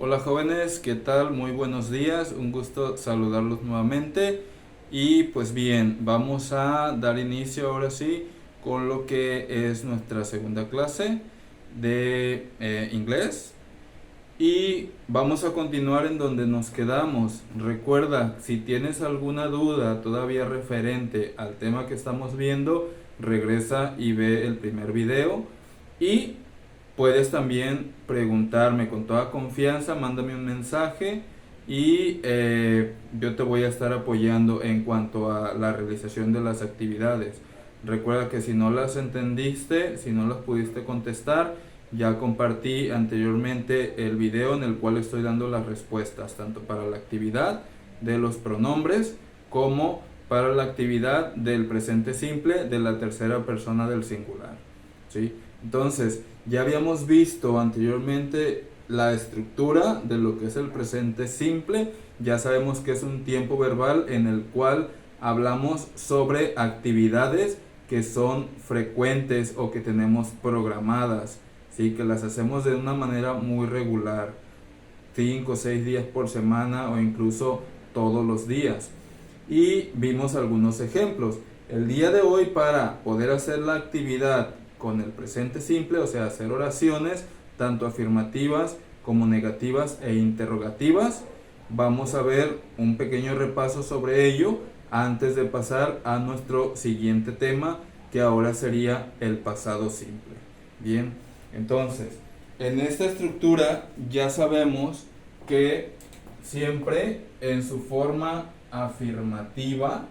Hola jóvenes, ¿qué tal? Muy buenos días, un gusto saludarlos nuevamente. Y pues bien, vamos a dar inicio ahora sí con lo que es nuestra segunda clase de inglés. Y vamos a continuar en donde nos quedamos. Recuerda, si tienes alguna duda todavía referente al tema que estamos viendo, regresa y ve el primer video. Y puedes también preguntarme con toda confianza, mándame un mensaje y yo te voy a estar apoyando en cuanto a la realización de las actividades. Recuerda que si no las entendiste, si no las pudiste contestar, ya compartí anteriormente el video en el cual estoy dando las respuestas, tanto para la actividad de los pronombres como para la actividad del presente simple de la tercera persona del singular. ¿Sí? Entonces, ya habíamos visto anteriormente la estructura de lo que es el presente simple. Ya sabemos que es un tiempo verbal en el cual hablamos sobre actividades que son frecuentes o que tenemos programadas, ¿sí? Que las hacemos de una manera muy regular, 5 o 6 días por semana o incluso todos los días. Y vimos algunos ejemplos. El día de hoy, para poder hacer la actividad con el presente simple, o sea, hacer oraciones tanto afirmativas como negativas e interrogativas, vamos a ver un pequeño repaso sobre ello antes de pasar a nuestro siguiente tema, que ahora sería el pasado simple. Bien, entonces, en esta estructura ya sabemos que siempre en su forma afirmativa,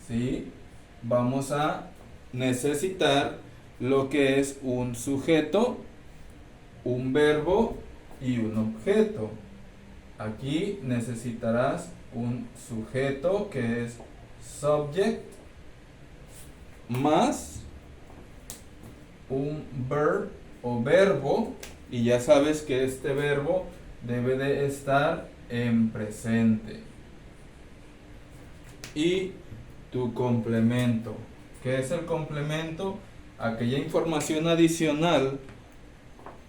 ¿sí? Vamos a necesitar lo que es un sujeto, un verbo y un objeto. Aquí necesitarás un sujeto que es subject más un verb o verbo, y ya sabes que este verbo debe de estar en presente. Y tu complemento. ¿Qué es el complemento? Aquella información adicional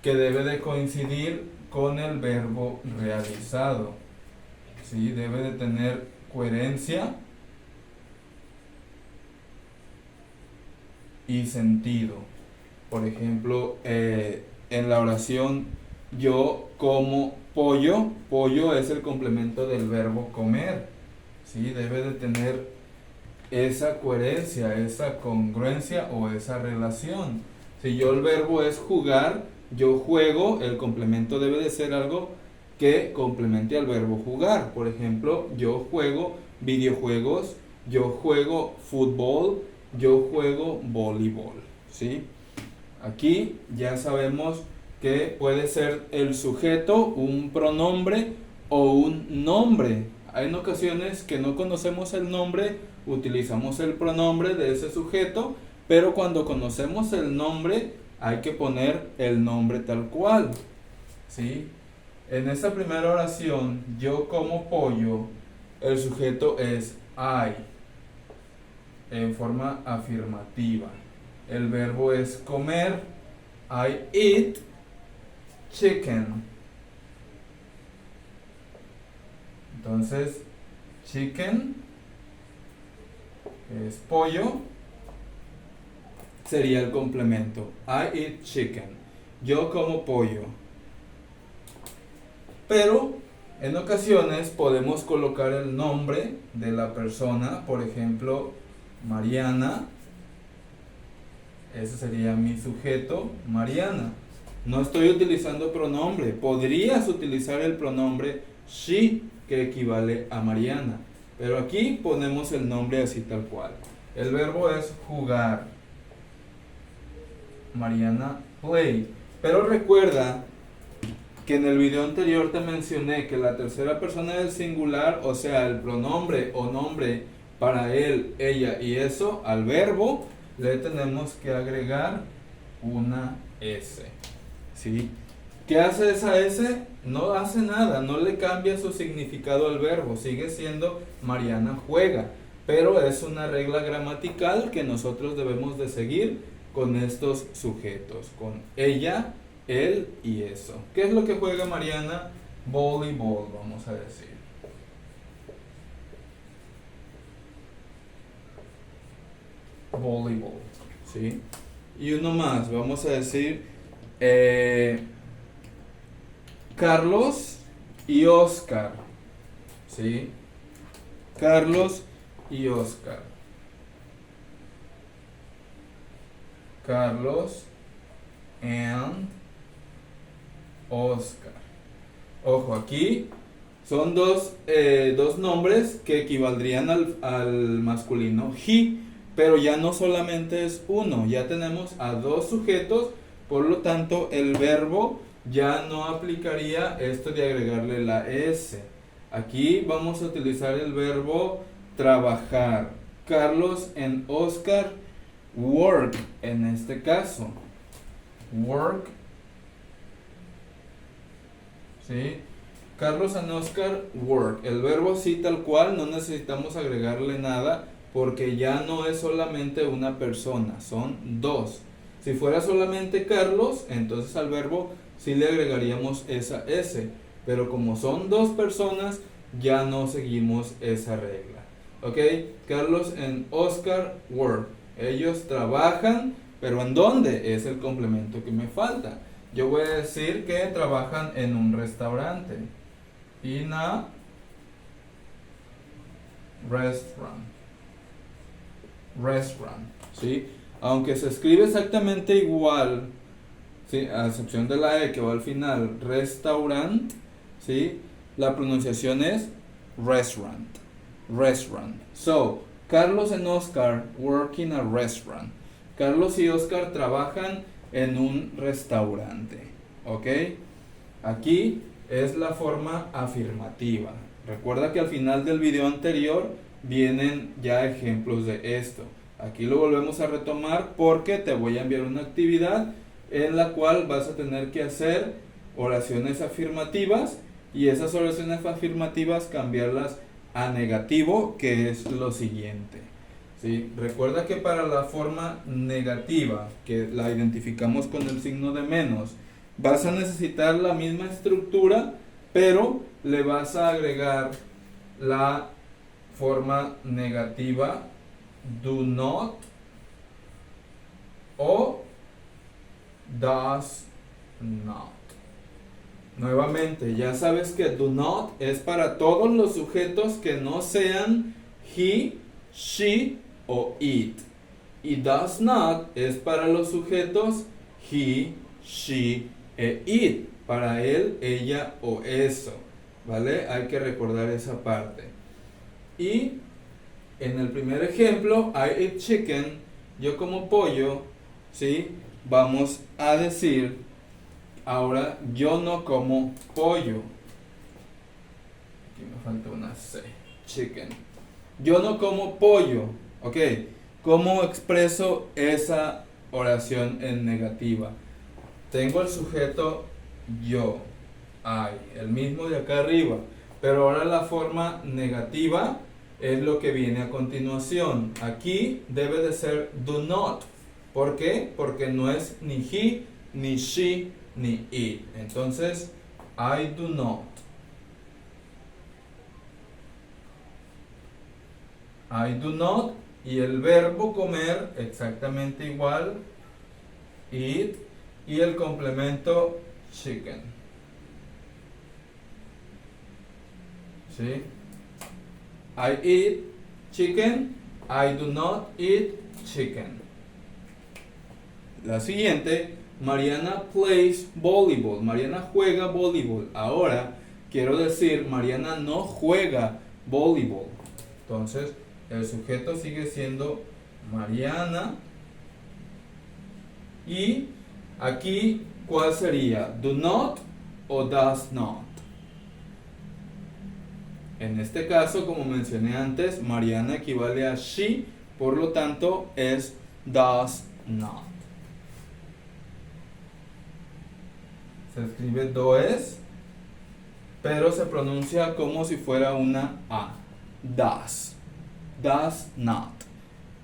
que debe de coincidir con el verbo realizado. ¿Sí? Debe de tener coherencia y sentido. Por ejemplo, en la oración yo como pollo, pollo es el complemento del verbo comer. ¿Sí? Debe de tener esa coherencia, esa congruencia o esa relación. Si yo el verbo es jugar, yo juego, el complemento debe de ser algo que complemente al verbo jugar. Por ejemplo, yo juego videojuegos, yo juego fútbol, yo juego voleibol. ¿Sí? Aquí ya sabemos que puede ser el sujeto, un pronombre o un nombre. Hay en ocasiones que no conocemos el nombre, utilizamos el pronombre de ese sujeto, pero cuando conocemos el nombre hay que poner el nombre tal cual. ¿Sí? En esta primera oración, yo como pollo, el sujeto es I, en forma afirmativa. El verbo es comer, I eat chicken. Entonces, chicken es pollo, sería el complemento. I eat chicken. Yo como pollo. Pero en ocasiones podemos colocar el nombre de la persona, por ejemplo, Mariana. Ese sería mi sujeto, Mariana. No estoy utilizando pronombre. Podrías utilizar el pronombre she, que equivale a Mariana. Pero aquí ponemos el nombre así tal cual. El verbo es jugar. Mariana play. Pero recuerda que en el video anterior te mencioné que la tercera persona del singular, o sea, el pronombre o nombre para él, ella y eso, al verbo le tenemos que agregar una S. ¿Sí? ¿Qué hace esa S? No hace nada, no le cambia su significado al verbo, sigue siendo Mariana juega, pero es una regla gramatical que nosotros debemos de seguir con estos sujetos, con ella, él y eso. ¿Qué es lo que juega Mariana? voleibol, vamos a decir. Voleibol, ¿sí? Y uno más, vamos a decir Carlos y Oscar, ¿sí? Carlos y Oscar. Carlos and Oscar. Ojo, aquí son dos nombres que equivaldrían al masculino he, pero ya no solamente es uno, ya tenemos a dos sujetos, por lo tanto el verbo ya no aplicaría esto de agregarle la S. Aquí vamos a utilizar el verbo trabajar. Carlos and Oscar work, en este caso. Work. ¿Sí? Carlos and Oscar work. El verbo sí tal cual, no necesitamos agregarle nada porque ya no es solamente una persona, son dos. Si fuera solamente Carlos, entonces al verbo sí le agregaríamos esa S. Pero como son dos personas, ya no seguimos esa regla. ¿Ok? Carlos and Oscar work. Ellos trabajan, pero ¿en dónde? Es el complemento que me falta. Yo voy a decir que trabajan en un restaurante. In a restaurant. Restaurant, ¿sí? Aunque se escribe exactamente igual, ¿sí? A excepción de la E que va al final, restaurant, ¿sí? La pronunciación es restaurant. Restaurant. So, Carlos and Oscar work in a restaurant. Carlos y Oscar trabajan en un restaurante. ¿Ok? Aquí es la forma afirmativa. Recuerda que al final del video anterior vienen ya ejemplos de esto. Aquí lo volvemos a retomar porque te voy a enviar una actividad en la cual vas a tener que hacer oraciones afirmativas y esas oraciones afirmativas cambiarlas a negativo, que es lo siguiente. ¿Sí? Recuerda que para la forma negativa, que la identificamos con el signo de menos, vas a necesitar la misma estructura, pero le vas a agregar la forma negativa do not o does not. Nuevamente, ya sabes que do not es para todos los sujetos que no sean he, she o it. Y does not es para los sujetos he, she e it. Para él, ella o eso. ¿Vale? Hay que recordar esa parte. Y en el primer ejemplo, I eat chicken, yo como pollo, ¿sí? Vamos a decir, ahora yo no como pollo. Aquí me falta una C. Chicken. Yo no como pollo. Ok. ¿Cómo expreso esa oración en negativa? Tengo el sujeto yo. I. El mismo de acá arriba. Pero ahora la forma negativa es lo que viene a continuación. Aquí debe de ser do not. ¿Por qué? Porque no es ni he, ni she, ni it. Entonces, I do not. I do not. Y el verbo comer exactamente igual. Eat. Y el complemento chicken. ¿Sí? I eat chicken. I do not eat chicken. La siguiente, Mariana plays volleyball. Mariana juega voleibol. Ahora quiero decir, Mariana no juega voleibol. Entonces, el sujeto sigue siendo Mariana. Y aquí, ¿cuál sería? Do not o does not. En este caso, como mencioné antes, Mariana equivale a she, por lo tanto es does not. Se escribe does, pero se pronuncia como si fuera una A. Does. Does not.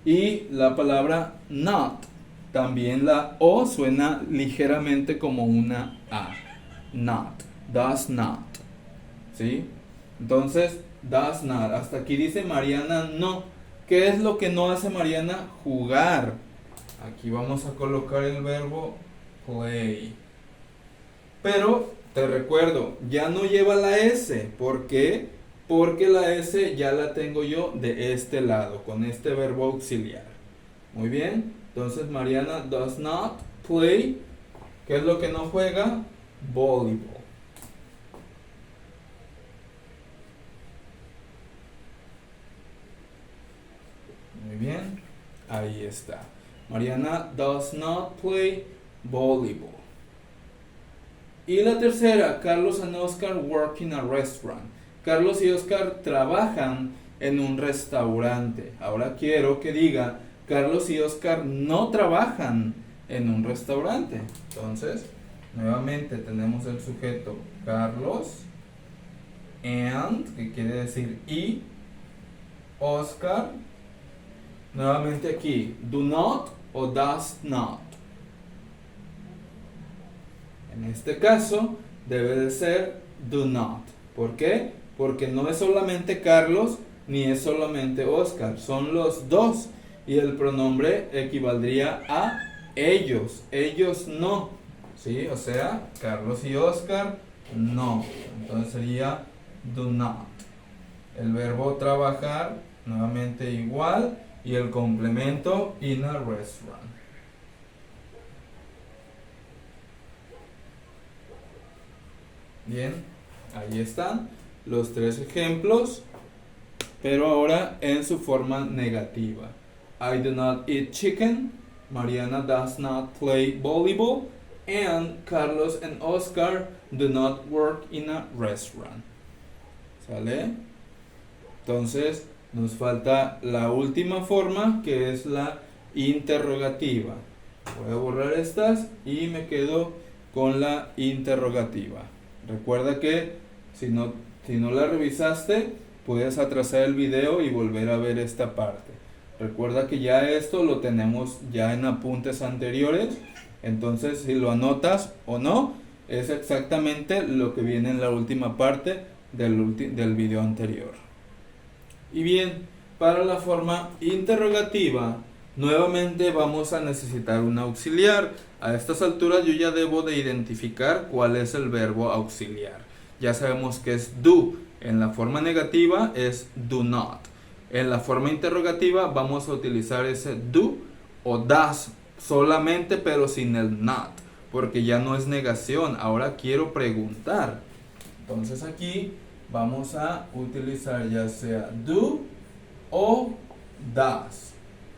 Y la palabra not, también la O suena ligeramente como una A. Not. Does not. ¿sí? Entonces, does not. Hasta aquí dice Mariana no. ¿Qué es lo que no hace Mariana? Jugar. Aquí vamos a colocar el verbo play. Pero, te recuerdo, ya no lleva la S. ¿Por qué? Porque la S ya la tengo yo de este lado, con este verbo auxiliar. Muy bien. Entonces, Mariana does not play. ¿Qué es lo que no juega? Volleyball. Muy bien, ahí está. Mariana does not play volleyball. Y la tercera, Carlos and Oscar work in a restaurant. Carlos y Oscar trabajan en un restaurante. Ahora quiero que diga, Carlos y Oscar no trabajan en un restaurante. Entonces, nuevamente tenemos el sujeto Carlos and, que quiere decir y, Oscar. Nuevamente aquí, do not o does not. En este caso, debe de ser do not. ¿Por qué? Porque no es solamente Carlos ni es solamente Oscar, son los dos. Y el pronombre equivaldría a ellos. Ellos no. ¿Sí? O sea, Carlos y Oscar no. Entonces sería do not. El verbo trabajar, nuevamente igual. Y el complemento in a restaurant. Bien, ahí están los tres ejemplos, pero ahora en su forma negativa. I do not eat chicken. Mariana does not play volleyball. And Carlos and Oscar do not work in a restaurant. ¿Sale? Entonces, nos falta la última forma, que es la interrogativa. Voy a borrar estas y me quedo con la interrogativa. Recuerda que si no la revisaste, puedes atrasar el video y volver a ver esta parte. Recuerda que ya esto lo tenemos ya en apuntes anteriores. Entonces, si lo anotas o no, es exactamente lo que viene en la última parte del video anterior. Y bien, para la forma interrogativa, nuevamente vamos a necesitar un auxiliar. A estas alturas yo ya debo de identificar cuál es el verbo auxiliar. Ya sabemos que es do. En la forma negativa es do not. En la forma interrogativa vamos a utilizar ese do o does solamente, pero sin el not, porque ya no es negación. Ahora quiero preguntar. Entonces aquí vamos a utilizar ya sea do o does.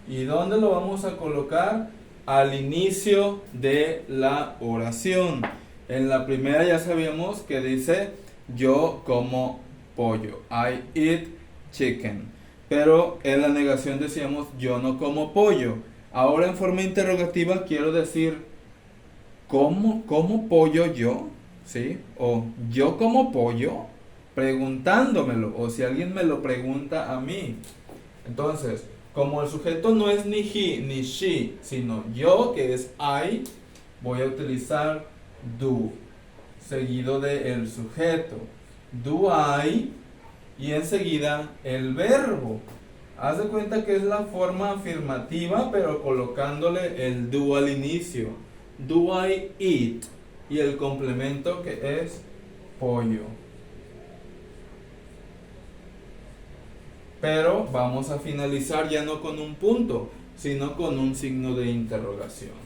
¿Y dónde lo vamos a colocar? Al inicio de la oración. En la primera ya sabíamos que dice yo como pollo. I eat chicken. Pero en la negación decíamos yo no como pollo. Ahora en forma interrogativa quiero decir ¿cómo pollo yo? ¿Sí? O yo como pollo, preguntándomelo, o si alguien me lo pregunta a mí. Entonces, como el sujeto no es ni he ni she, sino yo, que es I, voy a utilizar do, seguido de el sujeto. Do I, y enseguida el verbo. Haz de cuenta que es la forma afirmativa, pero colocándole el do al inicio. Do I eat, y el complemento que es pollo. Pero vamos a finalizar ya no con un punto, sino con un signo de interrogación.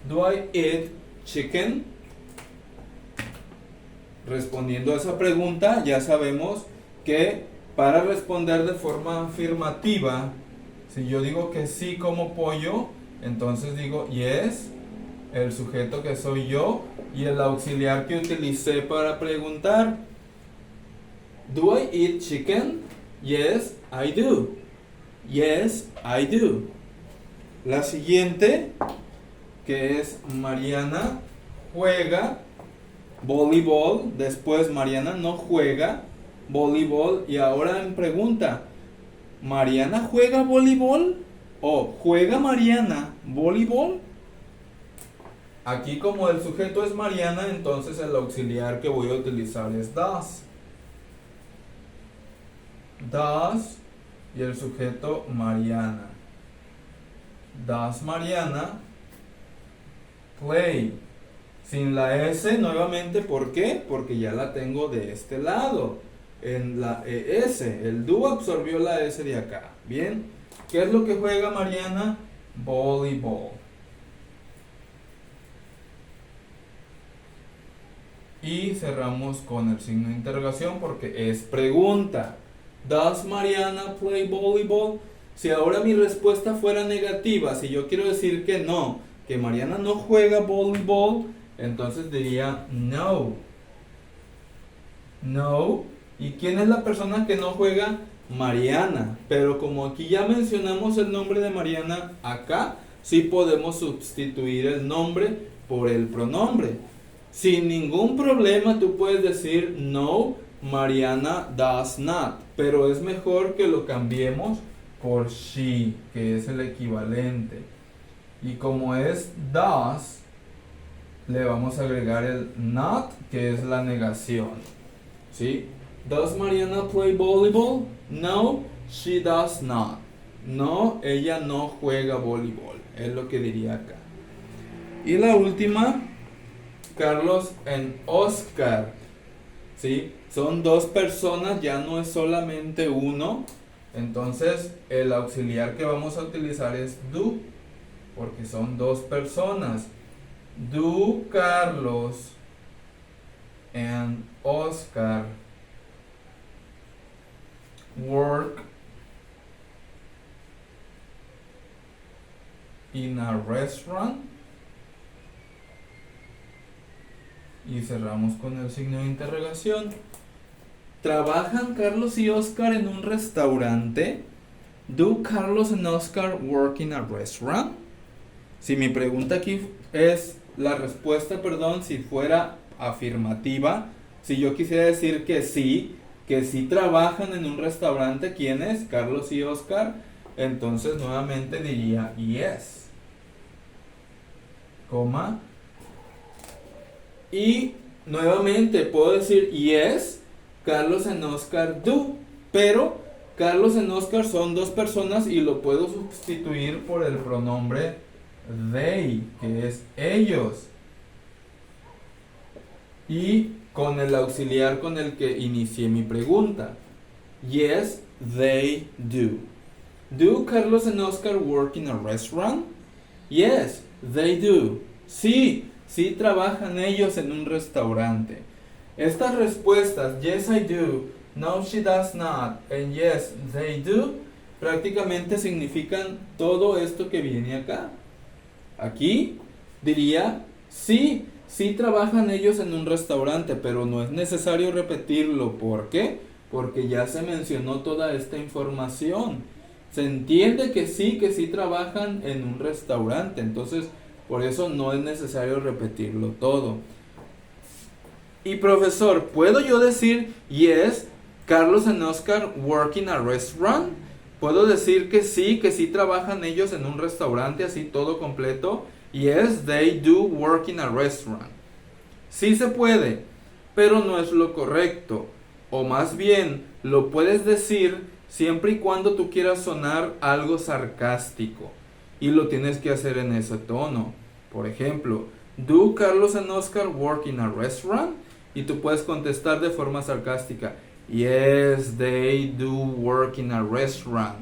Do I eat chicken? Respondiendo a esa pregunta, ya sabemos que para responder de forma afirmativa, si yo digo que sí como pollo, entonces digo yes, el sujeto que soy yo, y el auxiliar que utilicé para preguntar. Do I eat chicken? Yes, I do. Yes, I do. La siguiente, que es Mariana juega voleibol. Después Mariana no juega voleibol. Y ahora en pregunta, ¿Mariana juega voleibol? ¿O juega Mariana voleibol? Aquí como el sujeto es Mariana, entonces el auxiliar que voy a utilizar es das. Das y el sujeto Mariana. Das Mariana play. Sin la S nuevamente, ¿por qué? Porque ya la tengo de este lado. En la ES, el do absorbió la S de acá. Bien, ¿qué es lo que juega Mariana? Voleibol. Y cerramos con el signo de interrogación porque es pregunta. ¿Does Mariana play volleyball? Si ahora mi respuesta fuera negativa, si yo quiero decir que no, que Mariana no juega voleibol, entonces diría no. No. ¿Y quién es la persona que no juega? Mariana. Pero como aquí ya mencionamos el nombre de Mariana acá, sí podemos sustituir el nombre por el pronombre. Sin ningún problema tú puedes decir no, Mariana does not. Pero es mejor que lo cambiemos por she, que es el equivalente. Y como es does, le vamos a agregar el not, que es la negación. ¿Sí? Does Mariana play volleyball? No, she does not. No, ella no juega voleibol. Es lo que diría acá. Y la última, Carlos and Oscar. ¿Sí? Son dos personas, ya no es solamente uno. Entonces, el auxiliar que vamos a utilizar es do, porque son dos personas. Do Carlos and Oscar work in a restaurant? Y cerramos con el signo de interrogación. ¿Trabajan Carlos y Oscar en un restaurante? Do Carlos and Oscar work in a restaurant? Si mi pregunta aquí es la respuesta, perdón, si fuera afirmativa, si yo quisiera decir que sí trabajan en un restaurante, ¿quiénes? Carlos y Oscar, entonces nuevamente diría yes, coma, y nuevamente puedo decir yes, Carlos and Oscar do, pero Carlos and Oscar son dos personas y lo puedo sustituir por el pronombre they, que es ellos, y con el auxiliar con el que inicié mi pregunta. Yes, they do. Do Carlos and Oscar work in a restaurant? Yes, they do. Sí trabajan ellos en un restaurante. Estas respuestas, yes I do, no she does not, and yes they do, prácticamente significan todo esto que viene acá. Aquí diría sí trabajan ellos en un restaurante, pero no es necesario repetirlo. ¿Por qué? Porque ya se mencionó toda esta información. Se entiende que sí trabajan en un restaurante, entonces por eso no es necesario repetirlo todo. Y profesor, ¿puedo yo decir yes, Carlos and Oscar work in a restaurant? ¿Puedo decir que sí trabajan ellos en un restaurante, así todo completo? Yes, they do work in a restaurant. Sí se puede, pero no es lo correcto. O más bien, lo puedes decir siempre y cuando tú quieras sonar algo sarcástico. Y lo tienes que hacer en ese tono. Por ejemplo, do Carlos and Oscar work in a restaurant? Y tú puedes contestar de forma sarcástica. Yes, they do work in a restaurant.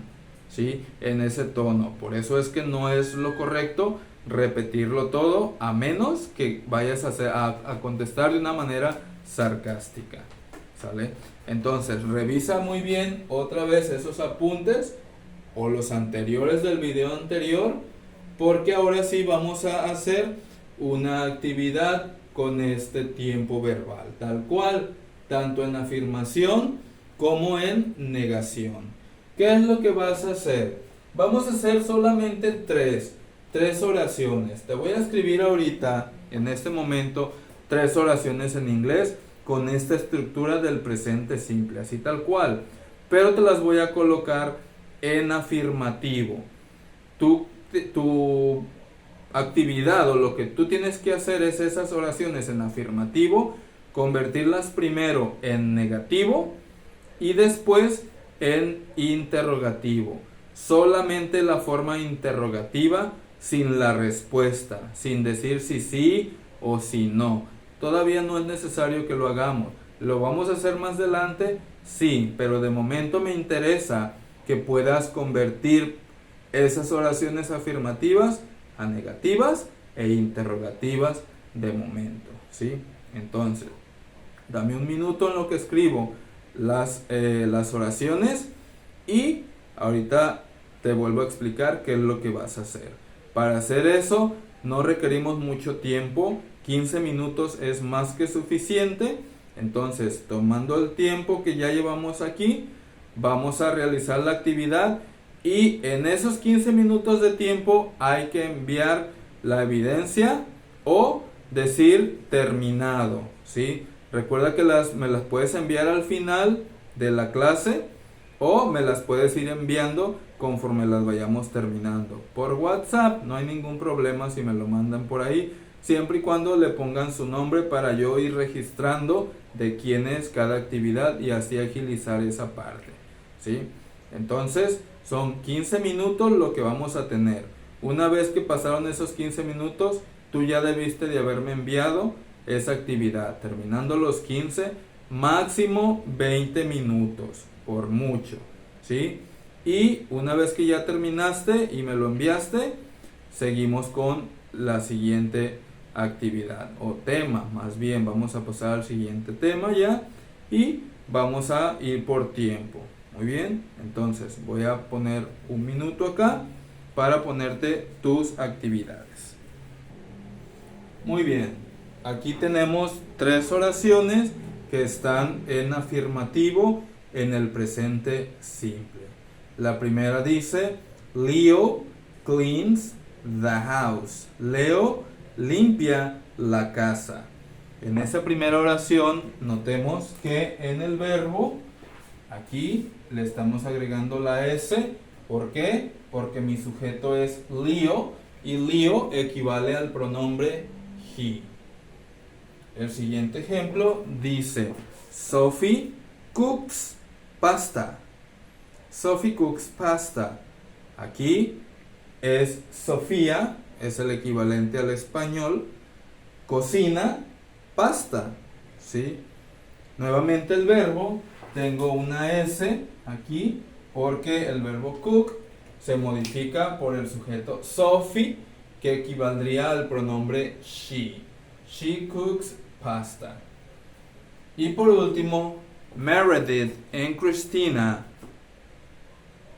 ¿Sí? En ese tono. Por eso es que no es lo correcto repetirlo todo, a menos que vayas a contestar de una manera sarcástica. ¿Sale? Entonces, revisa muy bien otra vez esos apuntes o los anteriores del video anterior, porque ahora sí vamos a hacer una actividad con este tiempo verbal, tal cual, tanto en afirmación como en negación. ¿Qué es lo que vas a hacer? Vamos a hacer solamente tres oraciones. Te voy a escribir ahorita, en este momento, 3 oraciones en inglés con esta estructura del presente simple, así tal cual. Pero te las voy a colocar en afirmativo. Tu actividad o lo que tú tienes que hacer es esas oraciones en afirmativo, convertirlas primero en negativo y después en interrogativo. Solamente la forma interrogativa sin la respuesta, sin decir si sí o si no. Todavía no es necesario que lo hagamos. ¿Lo vamos a hacer más adelante? Sí, pero de momento me interesa que puedas convertir esas oraciones afirmativas a negativas e interrogativas de momento, ¿sí? Entonces, dame un minuto en lo que escribo las oraciones y ahorita te vuelvo a explicar qué es lo que vas a hacer. Para hacer eso no requerimos mucho tiempo, 15 minutos es más que suficiente. Entonces, tomando el tiempo que ya llevamos aquí, vamos a realizar la actividad y en esos 15 minutos de tiempo hay que enviar la evidencia o decir terminado, ¿sí? Recuerda que me las puedes enviar al final de la clase o me las puedes ir enviando conforme las vayamos terminando. Por WhatsApp no hay ningún problema si me lo mandan por ahí, siempre y cuando le pongan su nombre para yo ir registrando de quién es cada actividad y así agilizar esa parte, ¿sí? Entonces son 15 minutos lo que vamos a tener. Una vez que pasaron esos 15 minutos, tú ya debiste de haberme enviado esa actividad. Terminando los 15, máximo 20 minutos, por mucho, ¿sí? Y una vez que ya terminaste y me lo enviaste, seguimos con la siguiente actividad o tema, más bien vamos a pasar al siguiente tema ya y vamos a ir por tiempo. Muy bien, entonces voy a poner un minuto acá para ponerte tus actividades. Muy bien, aquí tenemos 3 oraciones que están en afirmativo en el presente simple. La primera dice, Leo cleans the house. Leo limpia la casa. En esa primera oración notemos que en el verbo aquí le estamos agregando la S. ¿Por qué? Porque mi sujeto es Leo y Leo equivale al pronombre he. El siguiente ejemplo dice, Sophie cooks pasta. Sophie cooks pasta. Aquí es Sofía, es el equivalente al español, cocina pasta, ¿sí? Nuevamente el verbo, tengo una S aquí porque el verbo cook se modifica por el sujeto Sophie, que equivaldría al pronombre she. She cooks pasta. Y por último, Meredith and Christina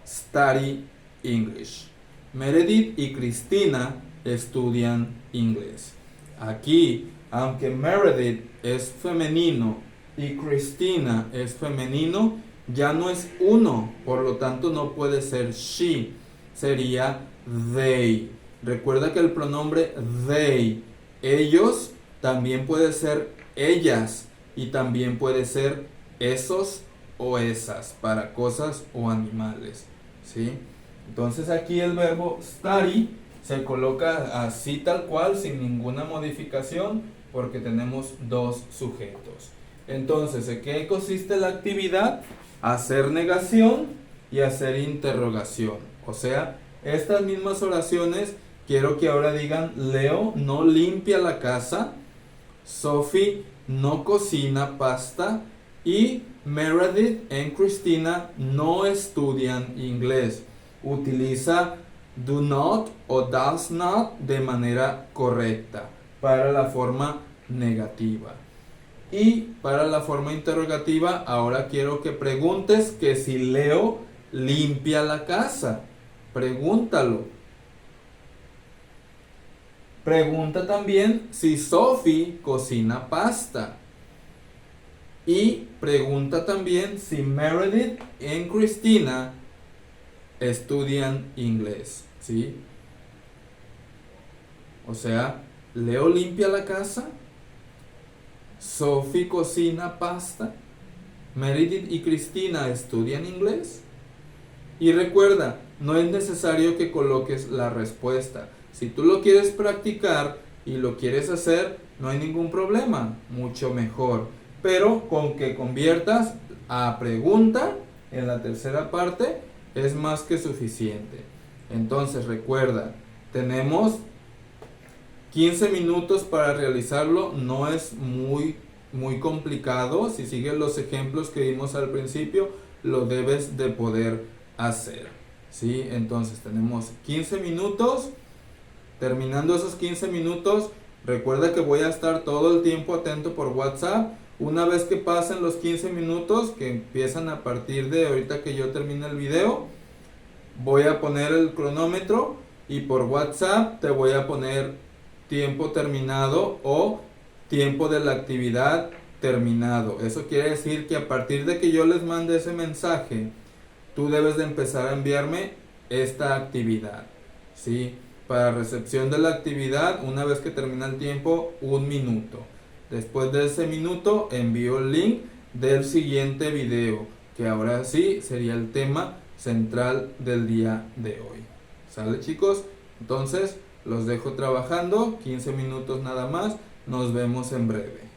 study English. Meredith y Cristina estudian inglés. Aquí, aunque Meredith es femenino y Cristina es femenino, ya no es uno, por lo tanto no puede ser she, sería they. Recuerda que el pronombre they, ellos, también puede ser ellas y también puede ser esos o esas para cosas o animales, ¿sí? Entonces aquí el verbo study se coloca así tal cual sin ninguna modificación porque tenemos 2 sujetos. Entonces, ¿en qué consiste la actividad? Hacer negación y hacer interrogación. O sea, estas mismas oraciones quiero que ahora digan, Leo no limpia la casa, Sophie no cocina pasta y Meredith y Cristina no estudian inglés. Utiliza do not o does not de manera correcta para la forma negativa. Y para la forma interrogativa, ahora quiero que preguntes que si Leo limpia la casa. Pregúntalo. Pregunta también si Sophie cocina pasta. Y pregunta también si Meredith y Cristina estudian inglés, ¿sí? O sea, Leo limpia la casa, Sophie cocina pasta, Meredith y Cristina estudian inglés. Y recuerda, no es necesario que coloques la respuesta, Si tú lo quieres practicar y lo quieres hacer, no hay ningún problema, mucho mejor. Pero con que conviertas a pregunta en la tercera parte es más que suficiente. Entonces recuerda, tenemos 15 minutos para realizarlo, no es muy complicado. Si sigues los ejemplos que vimos al principio, lo debes de poder hacer, ¿sí? Entonces tenemos 15 minutos. Terminando esos 15 minutos, recuerda que voy a estar todo el tiempo atento por WhatsApp. Una vez que pasen los 15 minutos, que empiezan a partir de ahorita que yo termine el video, voy a poner el cronómetro y por WhatsApp te voy a poner tiempo terminado o tiempo de la actividad terminado. Eso quiere decir que a partir de que yo les mande ese mensaje, tú debes de empezar a enviarme esta actividad, ¿sí? Para recepción de la actividad, una vez que termina el tiempo, 1 minuto. Después de ese minuto, envío el link del siguiente video, que ahora sí sería el tema central del día de hoy. ¿Sale, chicos? Entonces, los dejo trabajando, 15 minutos nada más. Nos vemos en breve.